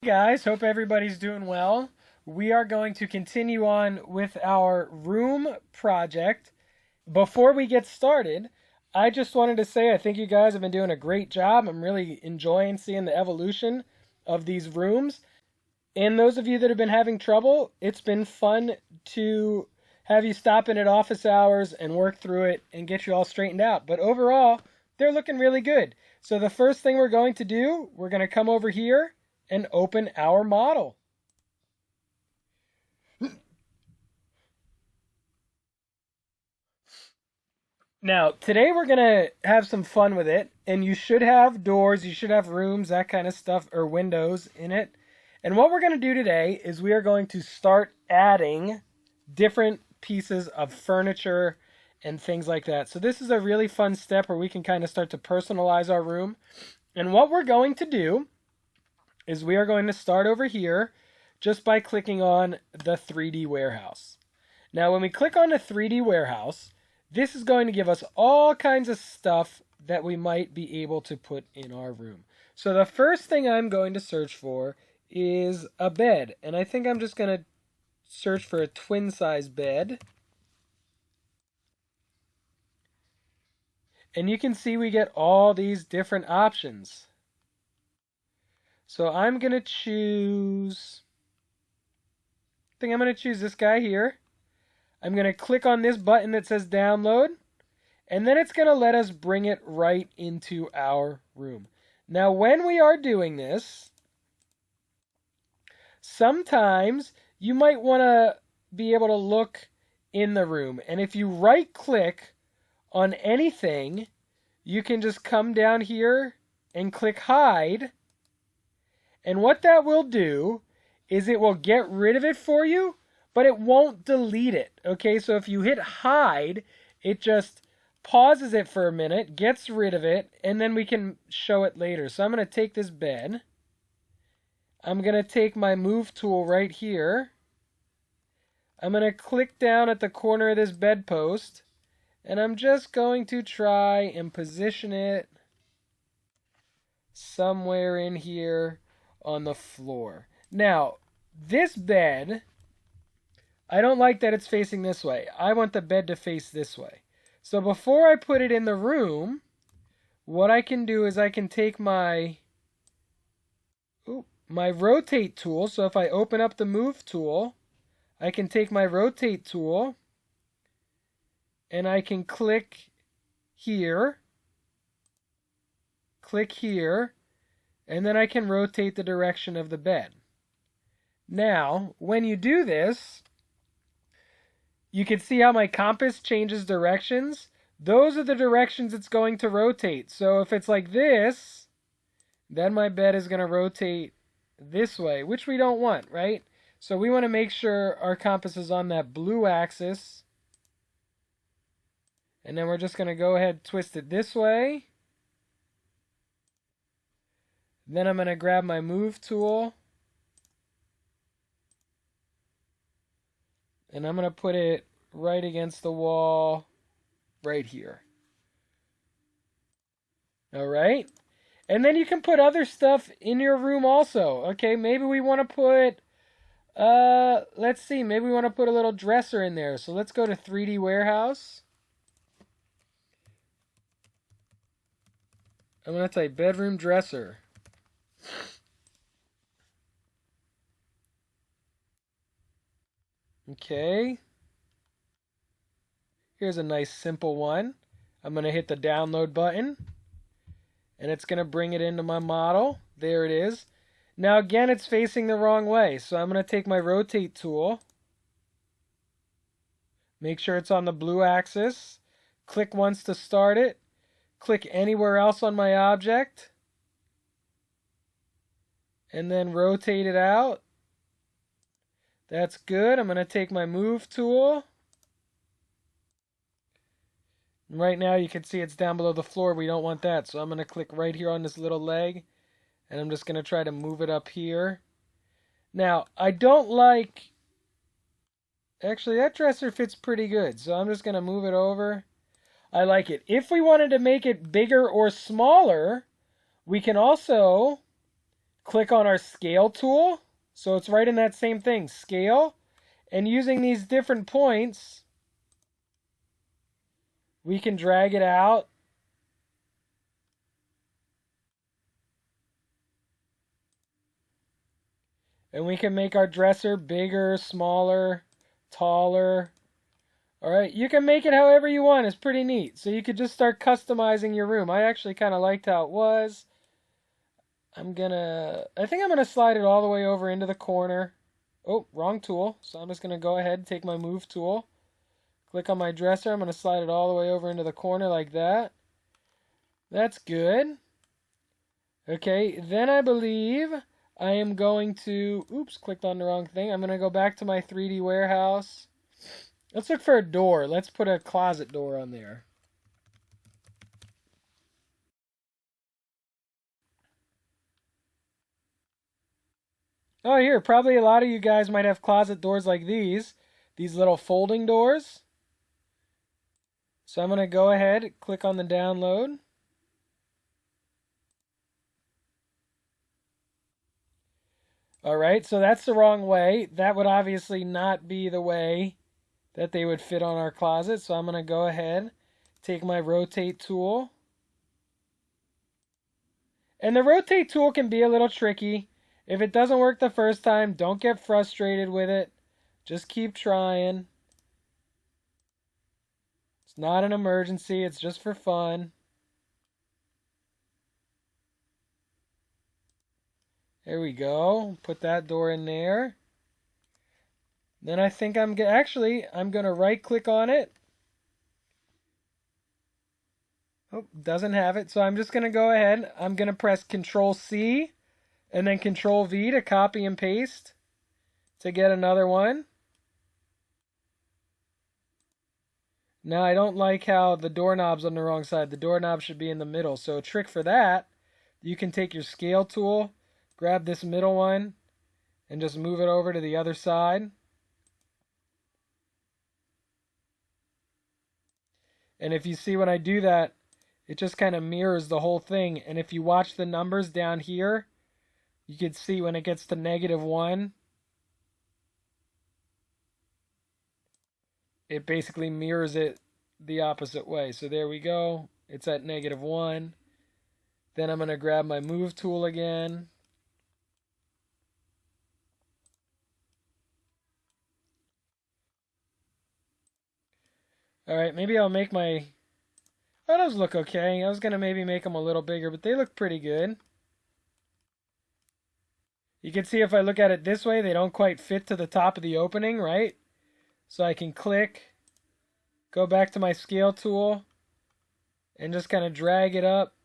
Hey guys, hope everybody's doing well. We are going to continue on with our room project. Before we get started, I just wanted to say I think you guys have been doing a great job. I'm really enjoying seeing the evolution of these rooms. And those of you that have been having trouble, it's been fun to have you stop in at office hours and work through it and get you all straightened out. But overall, they're looking really good. So the first thing we're going to do, we're going to come over here and open our model. Now, today we're going to have some fun with it, and you should have doors, you should have rooms, that kind of stuff, or windows in it. And what we're going to do today is we are going to start adding different pieces of furniture and things like that. So this is a really fun step where we can kind of start to personalize our room. And what we're going to do is we are going to start over here just by clicking on the 3D warehouse. Now, when we click on the 3D warehouse, this is going to give us all kinds of stuff that we might be able to put in our room. So the first thing I'm going to search for is a bed. And I think I'm just going to search for a twin size bed. And you can see we get all these different options. So I'm going to choose, I think I'm going to choose this guy here. I'm going to click on this button that says download, and then it's going to let us bring it right into our room. Now, when we are doing this, sometimes you might want to be able to look in the room. And if you right click on anything, you can just come down here and click hide. And what that will do is it will get rid of it for you, but it won't delete it. Okay, so if you hit hide, it just pauses it for a minute, gets rid of it, and then we can show it later. So I'm going to take this bed. I'm going to take my move tool right here. I'm going to click down at the corner of this bedpost, and I'm just going to try and position it somewhere in here on the floor. Now, this bed, I don't like that it's facing this way. I want the bed to face this way. So before I put it in the room, what I can do is I can take my rotate tool. So if I open up the move tool, I can take my rotate tool and I can click here, and then I can rotate the direction of the bed. Now, when you do this, you can see how my compass changes directions. Those are the directions it's going to rotate. So if it's like this, then my bed is going to rotate this way, which we don't want, right? So we want to make sure our compass is on that blue axis. And then we're just going to go ahead and twist it this way. Then I'm going to grab my move tool. And I'm going to put it right against the wall right here. All right. And then you can put other stuff in your room also. Okay, maybe we want to put, let's see, maybe we want to put a little dresser in there. So let's go to 3D Warehouse. I'm going to type bedroom dresser. Okay. Here's a nice simple one. I'm going to hit the download button. And it's going to bring it into my model. There it is. Now again, it's facing the wrong way. So I'm going to take my rotate tool. Make sure it's on the blue axis. Click once to start it. Click anywhere else on my object. And then rotate it out. That's good. I'm going to take my move tool. Right now you can see it's down below the floor. We don't want that. So I'm going to click right here on this little leg. And I'm just going to try to move it up here. Now, I don't like... Actually, that dresser fits pretty good. So I'm just going to move it over. I like it. If we wanted to make it bigger or smaller, we can also click on our scale tool. So it's right in that same thing, scale. And using these different points, we can drag it out. And we can make our dresser bigger, smaller, taller. All right, you can make it however you want. It's pretty neat. So you could just start customizing your room. I actually kind of liked how it was. I think I'm gonna slide it all the way over into the corner. Oh, wrong tool. So I'm just gonna go ahead and take my move tool. Click on my dresser. I'm gonna slide it all the way over into the corner like that. That's good. Okay, then I believe I am going to, oops, clicked on the wrong thing. I'm gonna go back to my 3D warehouse. Let's look for a door. Let's put a closet door on there. Oh, here, probably a lot of you guys might have closet doors like these little folding doors. So I'm going to go ahead, click on the download. All right, so that's the wrong way. That would obviously not be the way that they would fit on our closet. So I'm going to go ahead, take my rotate tool. And the rotate tool can be a little tricky. If it doesn't work the first time, don't get frustrated with it. Just keep trying. It's not an emergency, it's just for fun. There we go. Put that door in there. Then I think I'm going to right click on it. Oh, doesn't have it. So I'm just going to go ahead. I'm going to press Control C and then Control V to copy and paste to get another one. Now I don't like how the doorknob's on the wrong side. The doorknob should be in the middle. So a trick for that, you can take your scale tool, grab this middle one, and just move it over to the other side. And if you see when I do that, it just kind of mirrors the whole thing. And if you watch the numbers down here, you can see when it gets to -1, it basically mirrors it the opposite way. So there we go. It's at -1. Then I'm going to grab my move tool again. All right, maybe I'll make my... Oh, those look okay. I was going to maybe make them a little bigger, but they look pretty good. You can see if I look at it this way, they don't quite fit to the top of the opening, right? So I can click, go back to my scale tool, and just kind of drag it up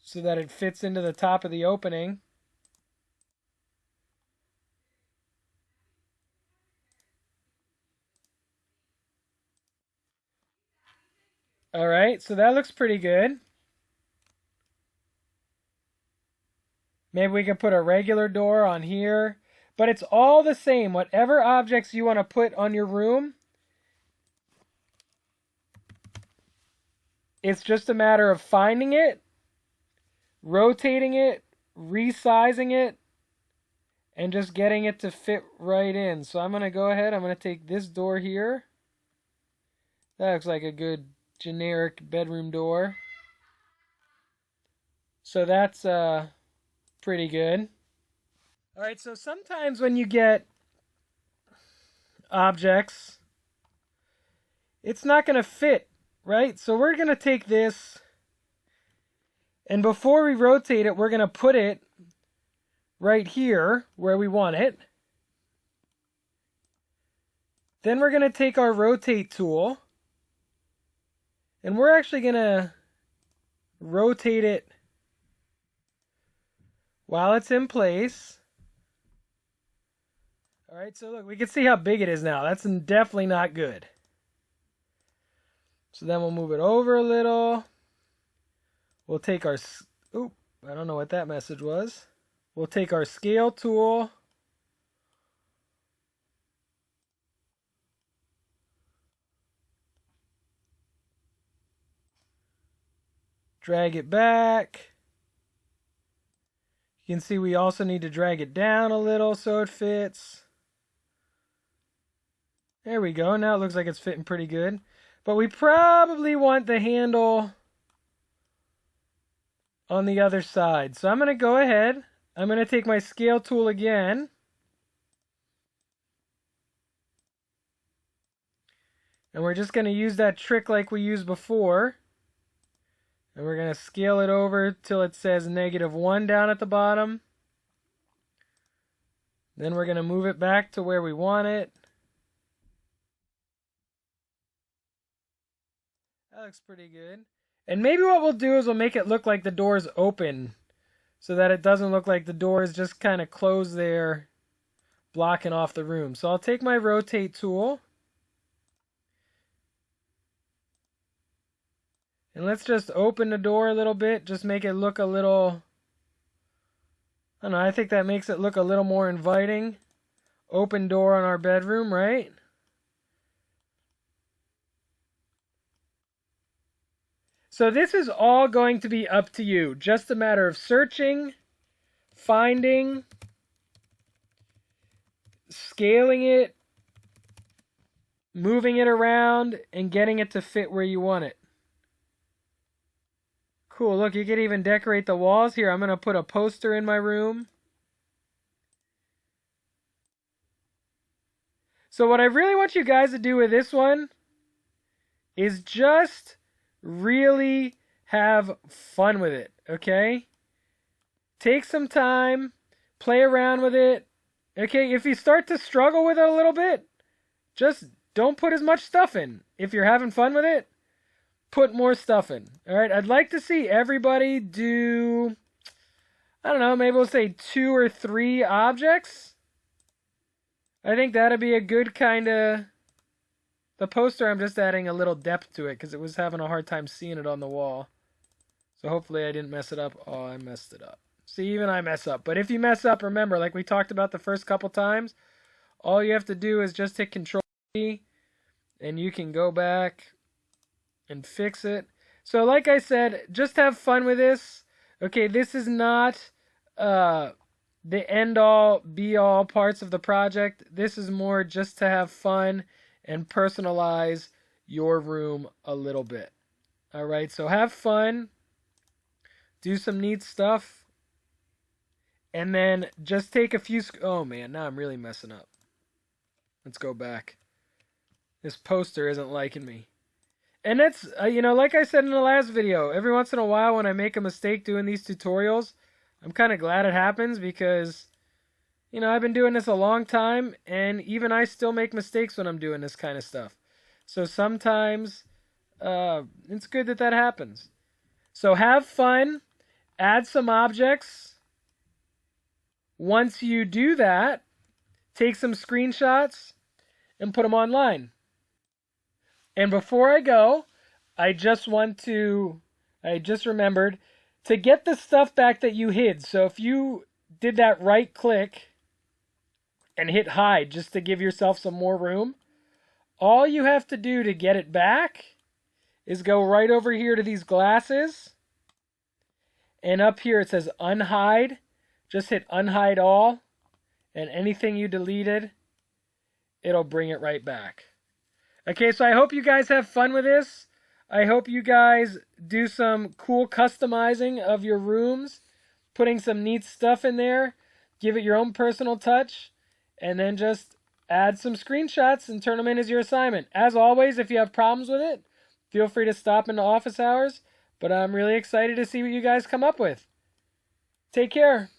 so that it fits into the top of the opening. All right, so that looks pretty good. Maybe we can put a regular door on here, but it's all the same. Whatever objects you want to put on your room, it's just a matter of finding it, rotating it, resizing it, and just getting it to fit right in. So I'm going to go ahead, I'm going to take this door here. That looks like a good generic bedroom door. So that's pretty good. All right, so sometimes when you get objects, it's not going to fit, right? So we're going to take this, and before we rotate it, we're going to put it right here where we want it. Then we're going to take our rotate tool, and we're actually going to rotate it while it's in place. All right, so look, we can see how big it is now. That's definitely not good. So then we'll move it over a little. We'll take our, oop, I don't know what that message was. We'll take our scale tool. Drag it back. You You can see we also need to drag it down a little so it fits. There we go. Now it looks like it's fitting pretty good. But we probably want the handle on the other side. So I'm going to go ahead. I'm going to take my scale tool again. And we're just going to use that trick like we used before. And we're going to scale it over till it says -1 down at the bottom. Then we're going to move it back to where we want it. That looks pretty good. And maybe what we'll do is we'll make it look like the door's open, so that it doesn't look like the door is just kind of closed there, blocking off the room. So I'll take my rotate tool. And let's just open the door a little bit, just make it look a little, I don't know, I think that makes it look a little more inviting. Open door on our bedroom, right? So this is all going to be up to you. Just a matter of searching, finding, scaling it, moving it around, and getting it to fit where you want it. Cool, look, you can even decorate the walls here. I'm going to put a poster in my room. So what I really want you guys to do with this one is just really have fun with it, okay? Take some time, play around with it. Okay, if you start to struggle with it a little bit, just don't put as much stuff in. If you're having fun with it, put more stuff in. All right, I'd like to see everybody do, I don't know, maybe we'll say 2 or 3 objects. I think that'd be a good kind of, the poster I'm just adding a little depth to it because it was having a hard time seeing it on the wall. So hopefully I didn't mess it up. Oh, I messed it up. See, even I mess up. But if you mess up, remember, like we talked about the first couple times, all you have to do is just hit Control-C and you can go back and fix it. So like I said, just have fun with this. Okay, this is not the end-all, be-all parts of the project. This is more just to have fun and personalize your room a little bit. All right, so have fun. Do some neat stuff. And then just take a few... Oh, man, now I'm really messing up. Let's go back. This poster isn't liking me. And that's, you know, like I said in the last video, every once in a while when I make a mistake doing these tutorials, I'm kind of glad it happens because, you know, I've been doing this a long time, and even I still make mistakes when I'm doing this kind of stuff. So sometimes it's good that that happens. So have fun. Add some objects. Once you do that, take some screenshots and put them online. And before I go, I just remembered to get the stuff back that you hid. So if you did that right click and hit hide just to give yourself some more room, all you have to do to get it back is go right over here to these glasses. And up here it says unhide. Just hit unhide all. And anything you deleted, it'll bring it right back. Okay, so I hope you guys have fun with this. I hope you guys do some cool customizing of your rooms, putting some neat stuff in there, give it your own personal touch, and then just add some screenshots and turn them in as your assignment. As always, if you have problems with it, feel free to stop into office hours, but I'm really excited to see what you guys come up with. Take care.